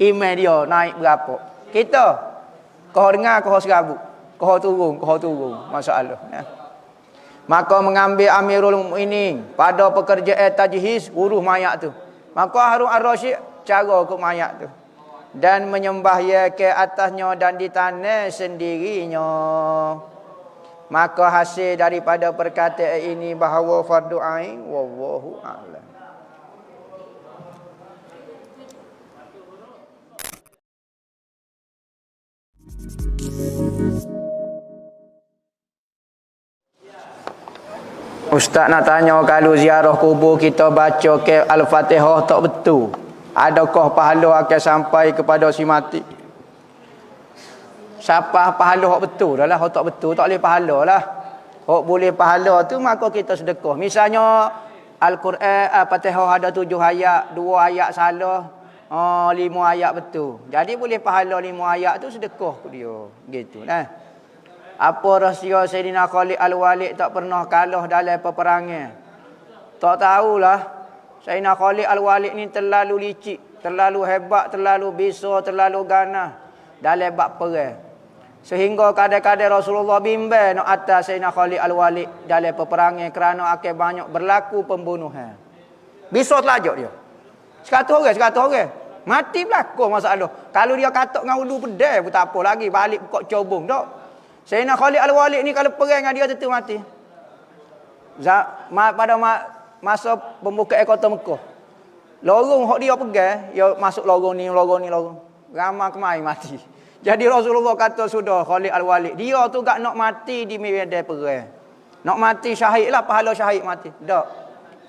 Iman dia naik berapa? Kita kau dengar, kau serabut. Kau turun. Masalah. Maka mengambil Amirul Mukminin pada pekerjaan tajhiz urus mayat tu. Maka Harun Ar-Rasyid cara ke mayat tu. Dan menyembah ia ke atasnya dan ditanam sendirinya. Maka hasil daripada perkataan ini bahawa fardu ain wallahu a'lam. Ustaz nak tanya, kalau ziarah kubur kita baca ke Al-Fatihah tak betul, adakah pahala akan sampai kepada si mati? Siapa pahala hak betul dah lah, hak tak betul tak boleh pahala lah. Hak boleh pahala tu maka kita sedekah. Misalnya Al-Quran Al-Fatihah ada 7 ayat, 2 ayat salah, 5 ayat betul. Jadi boleh pahala 5 ayat tu sedekah ke dia. Gitu nah. Apa rahsia Sayyidina Khalid Al-Walid tak pernah kalah dalam peperangan? Tak tahulah. Sayyidina Khalid Al-Walid ni terlalu licik, terlalu hebat, terlalu bisa, terlalu ganas dalam bab perang. Sehingga kadang-kadang Rasulullah bimbang nak atas Sayyidina Khalid Al-Walid dalam peperangan kerana akan banyak berlaku pembunuhan. Bisa telajak dia. 100 orang. Mati berlaku masalah. Kalau dia katak dengan ulu pedai pun tak apa lagi, balik pokok cobong tak. Sayyidina Khalid Al-Walid ni kalau perang dengan dia tentu mati. Pada masa pembukaan kota Mekah. Lorong hok dia pegang, dia masuk lorong ni. Ramai kemai mati. Jadi Rasulullah kata sudah Khalid Al-Walid, dia tu gak nak mati di medan perang. Nak mati syahid lah, pahala syahid mati. Tak.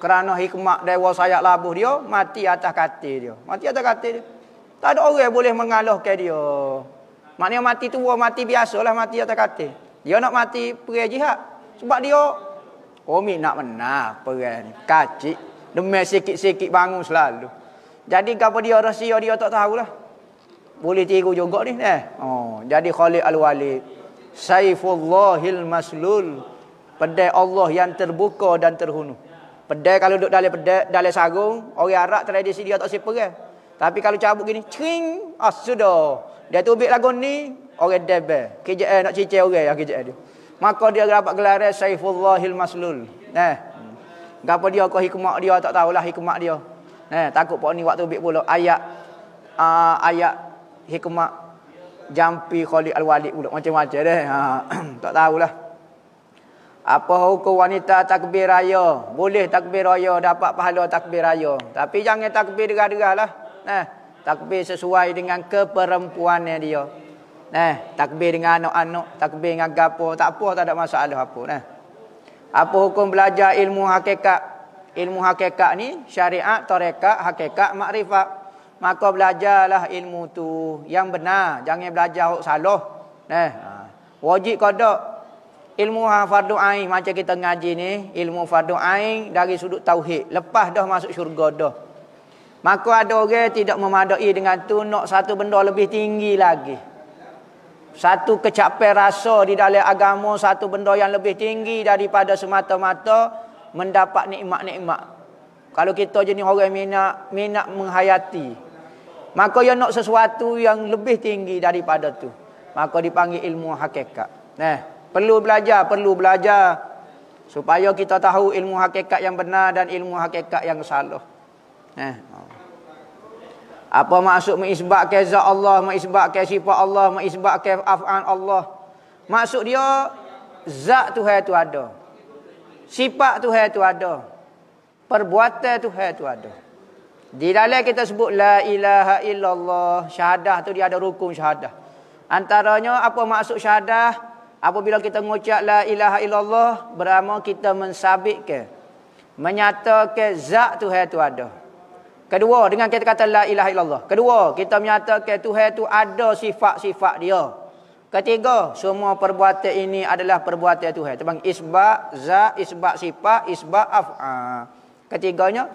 Kerana hikmat dewa sayap labuh dia, mati atas katil dia. Mati atas katil dia. Tak ada orang boleh mengalahkan dia. Maknanya mati tua, mati biasalah, mati atas katil. Dia nak mati perang jihad. Sebab dia Umi nak menang perang ni. Kacik. Demi sikit-sikit bangun selalu. Jadi apa dia rahsia dia tak tahulah. Boleh tiru juga ni. Jadi Khalid Al-Walid. Saifullahil maslul. Pedai Allah yang terbuka dan terhunu. Pedai kalau duduk dalam sarung, orang Arab tradisi dia tak siperang. Tapi kalau cabut gini, cring, sudah. Dia tubik lagu ni, orang debel. KJL nak cicir orang yang KJL dia. Maka dia dapat gelar Saifullahil maslul. Gapo dia kau hikmat dia tak tahulah hikmat dia. Takut pok ni waktu tubik pula ayat hikmat jampi Khalid Al-Walid pula macam-macam deh. Tak tahulah. Apa hukum wanita takbir raya? Boleh takbir raya, dapat pahala takbir raya. Tapi jangan takbir derah-derah lah. Takbir sesuai dengan keperempuannya dia. Takbir dengan anak-anak, takbir dengan gapo, tak apa, tak ada masalah apa. Apa hukum belajar ilmu hakikat? Ilmu hakikat ni syariat, tarekat, hakikat, makrifat. Maka belajarlah ilmu tu yang benar, jangan belajar salah. Wajib qada. Ilmu fardu ain macam kita ngaji ni, ilmu fardu ain dari sudut tauhid. Lepas dah masuk syurga dah. Maka ada orang tidak memadai dengan tu, nak satu benda lebih tinggi lagi. Satu kecapaian rasa di dalam agama, satu benda yang lebih tinggi daripada semata-mata mendapat nikmat-nikmat. Kalau kita jenis orang minat menghayati, maka dia nak sesuatu yang lebih tinggi daripada tu. Maka dipanggil ilmu hakikat. Perlu belajar supaya kita tahu ilmu hakikat yang benar dan ilmu hakikat yang salah. Apa maksud mengisbatkan zat Allah, mengisbatkan sifat Allah, mengisbatkan af'al Allah? Maksud dia zat Tuhan itu ada. Sifat Tuhan itu ada. Perbuatan Tuhan itu ada. Di dalam kita sebut la ilaha illallah, syahadah tu dia ada rukun syahadah. Antaranya apa maksud syahadah? Apabila kita mengucap la ilaha illallah, bermakna kita mensabitkan, menyatakan zat Tuhan itu ada. Kedua, dengan kita kata la ilaha illallah. Kedua, kita menyatakan Tuhan itu ada sifat-sifat dia. Ketiga, semua perbuatan ini adalah perbuatan Tuhan. Terbang isbat zat, isbat sifat, isbat af'al. Ketiganya,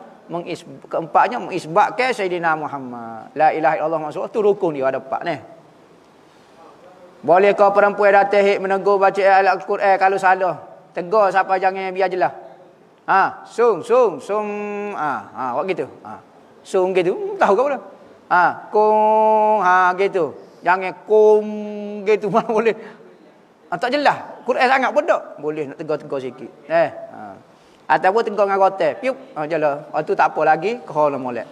keempatnya mengisbatkan Sayyidina Muhammad. La ilaha illallah maksud itu rukun dia ada empat ni. Bolehkah perempuan datang menegur baca ayat Al-Quran kalau salah? Tegur siapa jangan biar jelas. Sung. Buat gitu. Sung gitu. Tahu ke pula? Kung, gitu. Jangan kung gitu mana boleh. Tak jelas. Quran sangat pun tak. Boleh nak tegur-tegur sikit. Ataupun tegur dengan rotan. Piup. Jelah. Itu tak apa lagi. Kau lah molek.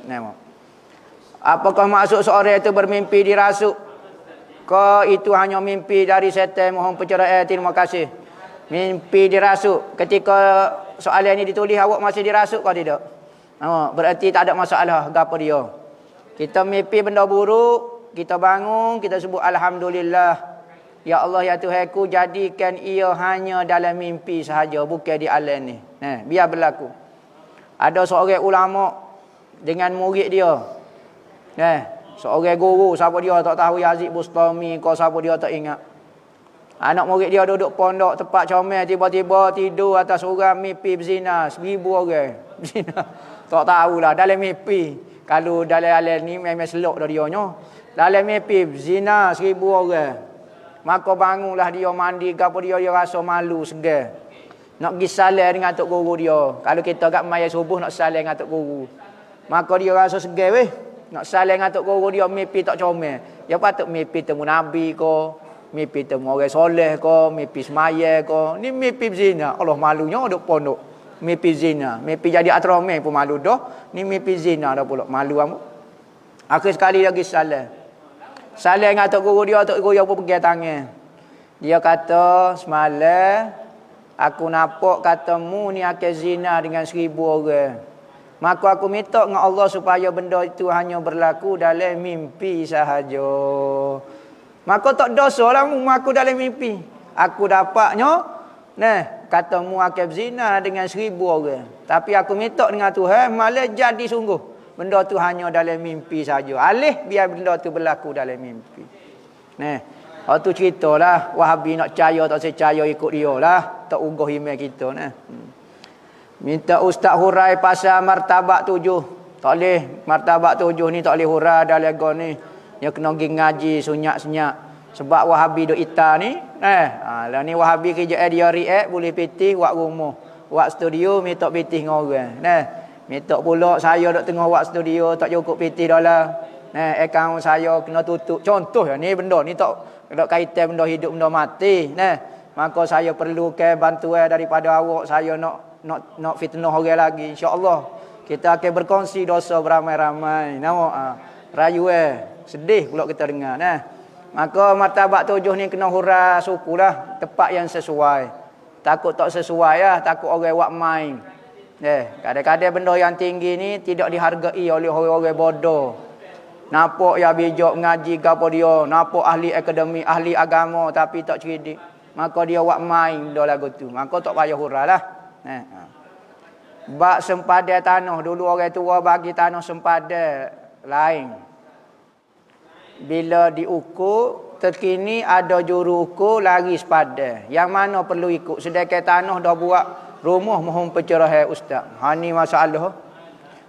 Apakah maksud seorang itu bermimpi dirasuk? Kau itu hanya mimpi dari setan? Mohon pencerahan. Terima kasih. Mimpi dirasuk. Ketika soalan ini ditulis, awak masih dirasuk kau tidak? Berarti tak ada masalah. Apa dia? Kita mimpi benda buruk, kita bangun, kita sebut Alhamdulillah. Ya Allah, ya Tuhanku, jadikan ia hanya dalam mimpi sahaja, bukan di alam ni. Biar berlaku. Ada seorang ulama dengan murid dia. Seorang guru, siapa dia tak tahu, Yazid Bustami, kau siapa dia tak ingat. Anak murid dia duduk pondok tempat comel, tiba-tiba tidur atas orang, mimpi berzina, 1000 orang berzina. Tak tahulah dalam mimpi. Kalau dalam alam ni memang selok dah dia nya. Dalam mimpi berzina 1000 orang. Maka bangunlah dia mandi, gapo dia rasa malu segan. Nak pergi salam dengan tok guru dia. Kalau kita kat maya subuh nak salam dengan tok guru. Maka dia rasa segan weh. Nak salam dengan tok guru dia, mimpi tak comel. Dia patut mimpi temu nabi ko, mimpi temu orang soleh ko, mimpi semaya ko. Ni mimpi berzina. Allah malunya duk pondok. Mimpi zina, mimpi jadi atrome pun malu dah. Ni mimpi zina dah pula, malu amu. Akhir sekali lagi salam. Salam dengan tok guru dia pun pegang tangan. Dia kata semalam aku nampak katamu ni akan zina dengan 1000 orang. Maka aku minta dengan Allah supaya benda itu hanya berlaku dalam mimpi sahaja. Maka tak dosa lah aku dalam mimpi. Aku dapatnya, katamu akan zina dengan 1000 orang. Tapi aku minta dengan Tuhan, malah jadi sungguh. Benda tu hanya dalam mimpi saja. Alih biar benda tu berlaku dalam mimpi. Tu ceritalah Wahabi nak percaya tak percaya ikut dia lah. Tak ugah email kita Minta Ustaz hurai pasal martabat 7. Tak boleh martabat 7 ni tak boleh hurai dalam lego ni. Dia kena pergi ngaji sunyak-sunyak. Sebab Wahabi duk ita ni, lah ni Wahabi kerja dia react boleh pitih buat rumah. Buat studio minta pitih dengan orang. Minta pula saya duk tengah buat studio tak cukup pitih dalam. Akaun saya kena tutup. Contoh ni benda ni tak kaitan benda hidup benda mati. Maka saya perlukan bantuan daripada awak. Saya nak fitnah orang lagi. InsyaAllah kita akan berkongsi dosa beramai-ramai. Rayu sedih pula kita dengar. Maka martabat 7 ni kena hura suku lah. Tempat yang sesuai. Takut tak sesuai lah. Takut orang buat main. Kadang-kadang benda yang tinggi ni tidak dihargai oleh orang-orang bodoh. Nampak ya bijak ngaji ke apa dia. Nampak ahli akademi, ahli agama tapi tak cerdik. Maka dia buat main dah lagu tu. Maka tak payah hura lah. Bak sempadan tanah. Dulu orang tua bagi tanah sempadan lain. Bila diukur, terkini ada juru ukur lari sepadan. Yang mana perlu ikut. Sedangkan tanah dah buat rumah mohon pencerahan ustaz. Ni masalah.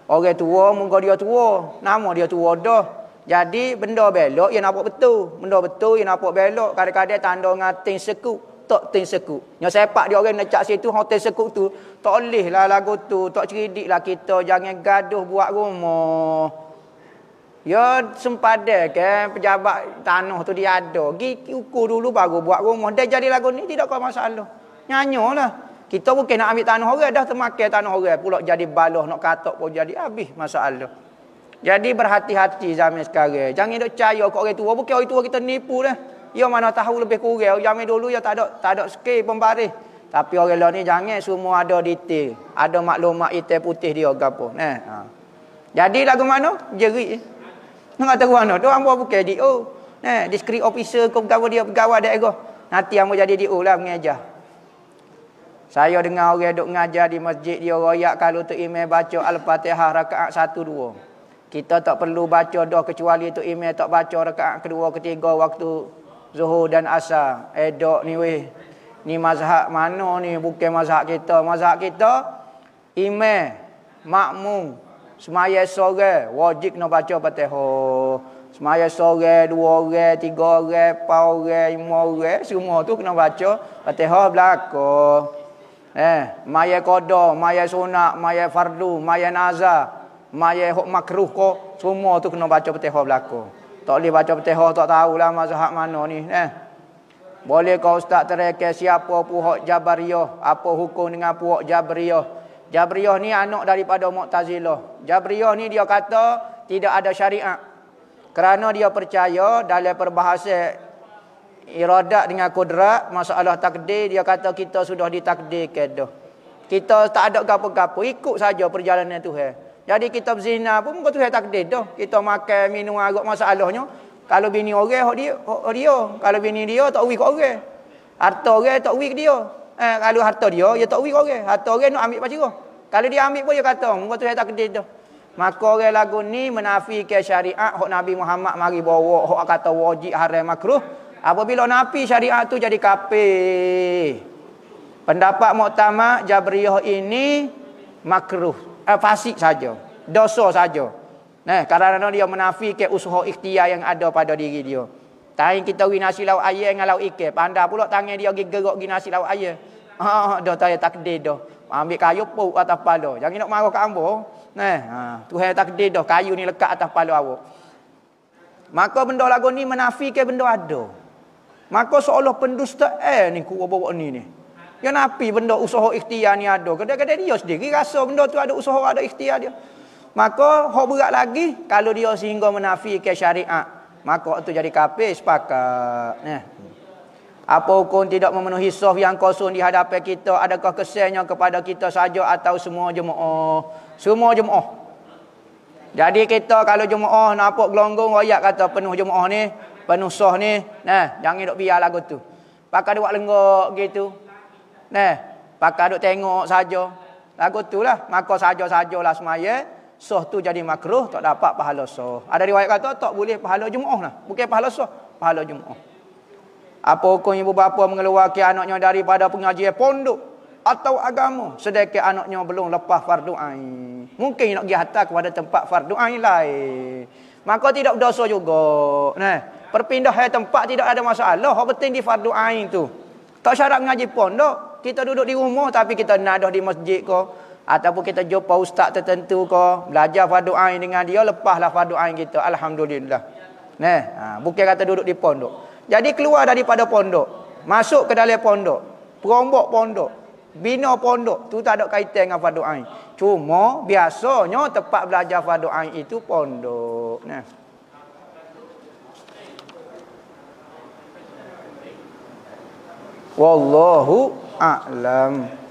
Orang tua muka dia tua. Nama dia tua dah. Jadi benda belok dia nampak betul. Benda betul dia nampak belok. Kadang-kadang tanda ngatin sekut. Tak tin sekut. Yang sepak dia orang nak cak situ hotel sekut tu. Tak boleh lah lagu tu. Tak cerdik lah kita. Jangan gaduh buat rumah. Ya sempadan kan pejabat tanah tu dia ada. Pergi ukur dulu baru buat rumah. Dah jadi lagu ni tidak ada masalah. Nyanyolah. Kita bukan nak ambil tanah orang. Dah termakai tanah orang. Pula jadi baloh nak katok pun jadi habis masalah. Jadi berhati-hati zaman sekarang. Jangan duk percaya kat orang tua. Bukan orang tua kita nipu dah. Ya mana tahu lebih kurang. Zaman dulu ya tak ada skill pembaris. Tapi orang lain ni jangan semua ada detail. Ada maklumat hitam putih dia gapo. Jadi lagu mana? Jerit. Nak tahu mana? Dia hamba bukan DO. District officer ke pegawai daerah. Nanti hamba jadi DO lah mengajar. Saya dengar orang duk mengajar di masjid dia royak kalau tu imam baca Al-Fatihah rakaat 1 2. Kita tak perlu baca dah kecuali tu imam tak baca rakaat kedua ketiga waktu Zuhur dan Asar. Dok ni weh. Ni mazhab mana ni? Bukan mazhab kita. Mazhab kita imam, makmum, semaya sore wajib nak baca Fatihah. Semaya sore 2 orang, 3 orang, 4 orang, 5 orang, semua tu kena baca Fatihah belaka. Maya qada, maya sunat, maya fardu, maya nazar, maya huk makruh ko, semua tu kena baca Fatihah belaka. Tak boleh baca Fatihah tak tahulah mazhab mana ni. Boleh kau ustaz terangkan siapa puhak Jabariyah, apa hukum dengan puhak Jabriyah? Jabriyah ni anak daripada Mu'tazilah. Jabriyah ni dia kata tidak ada syariat. Kerana dia percaya dalam perbahasan iradat dengan kudrat, masalah takdir, dia kata kita sudah ditakdirkan dah. Kita tak ada gapo-gapo, ikut saja perjalanan Tuhan. Jadi kita berzina pun muka Tuhan takdir dah. Kita makan minum arak masalahnya. Kalau bini orang hak dia. Kalau bini dia tak uwi kat orang. Harta orang tak uwi ke dia. Kalau harta dia tak uwi kat orang. Harta orang nak ambil pacarah. Kalau dia ambil pun dia kata muka Tuhan takdir dah. Maka orang lagu ni menafikan syariat hak Nabi Muhammad mari bawa, hak kata wajib haram makruh. Apabila nafi syariat tu jadi kafir. Pendapat muktamad Jabriyah ini makruh, fasik saja, dosa saja. Kerana dia menafikan usaha ikhtiar yang ada pada diri dia. Tangan kita wi nasi lauk ayam dengan lauk ikan. Pandai pula tangan dia pergi gerak gi nasi lauk ayam. Dah tak takdir dah. Ambil kayu puk atas kepala. Jangan nak marah kat hamba. Tuhan takdir dah kayu ni lekat atas kepala awak. Maka benda lagu ni menafikan benda ada. Maka seolah pendustaan ni ku bawa ni. Ya napi benda usaha ikhtiar ni ada. Kadang-kadang dia sendiri rasa benda tu ada usaha, ada ikhtiar dia. Maka hak berat lagi kalau dia sehingga menafikan syariat. Maka itu jadi kafir sepakat. Apa hukum tidak memenuhi saf yang kosong di hadapan kita? Adakah kesannya kepada kita saja atau semua jemaah? Semua jemaah. Jadi kita kalau jemaah nampak gelonggong royak kata penuh jemaah ni, penuh saf ni, nah, jangan duk biar lagu tu. Pakai duk lenggok gitu. Nah, pakai duk tengok saja. Lagu tulah, maka saja-sajalah semaya, saf tu jadi makruh, tak dapat pahala saf. Ada riwayat kata tak boleh pahala jemaah lah, bukan pahala saf, pahala jemaah. Apa hukum ibu bapa mengeluarkan anaknya daripada pengajian pondok atau agama sedangkan anaknya belum lepas fardu ain? Mungkin nak pergi hantar kepada tempat fardu ain lain. Maka tidak berdosa juga. Nah, perpindahan tempat tidak ada masalah. Hak penting di fardu ain tu. Tak syarat mengaji pondok. Kita duduk di rumah tapi kita nadah di masjid ke, ataupun kita jumpa ustaz tertentu ke, belajar fardu ain dengan dia, lepaslah fardu ain kita. Alhamdulillah. Nah, bukan kata duduk di pondok. Jadi keluar daripada pondok, masuk ke dalam pondok, perombok pondok, bina pondok, tu tak ada kaitan dengan fardu ain. Cuma biasanya tempat belajar fardu ain itu pondok. Nah. Wallahu a'lam.